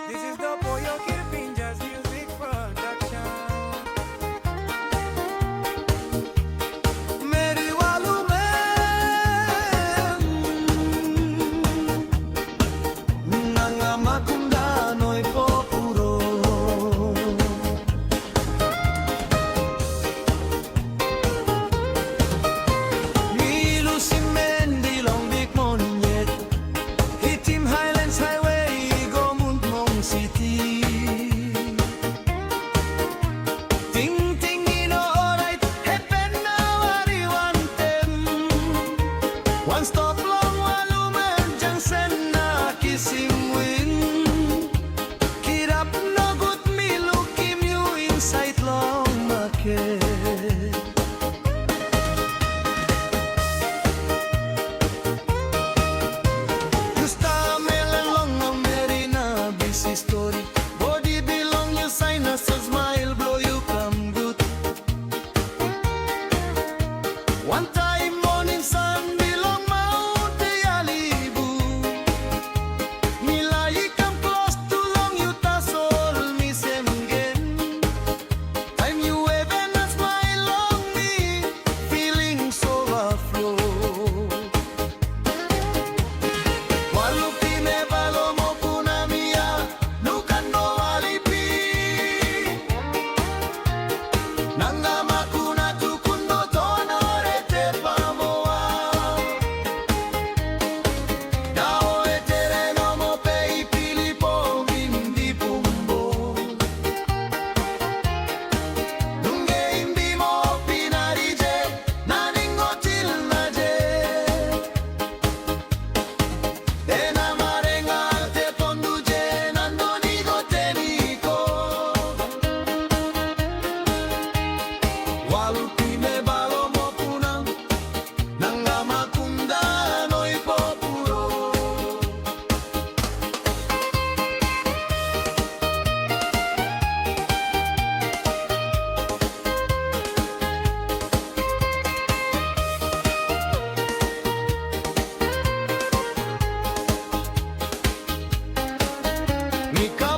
This is the Boyo Kirpinjas Music Production. Meri Walume, Nanga Makunda Noi Popuro. Milu Simendi Long Big Monyet, Hitim Highlands Highway Go Mundmong City. Ting ting ino alright, hepen na wariwantem. One stop long Walume, Jansen na Kisimwin. Kirap no good milu kim you inside long market. Gusta melan long ang merina busy story. Body belong you sign us a smile blow you come good. One time morning sun belong Mount Yalibu. Nilai come close to long you tasol mi semgen. Time you even a smile on me, feeling so afloat. Walume Balo Mopunam nukan no walipi. Nanga makuna tukundo tono rete pamoa. Dao etere no mo pei pilipo bindi pumbo. Nunge imbi mo pinarije naningotil naje. Dena marenga te tonduje nandonigo teniko. Walume Balo Mopunam Nanga Makunda Noi Popuro. Mika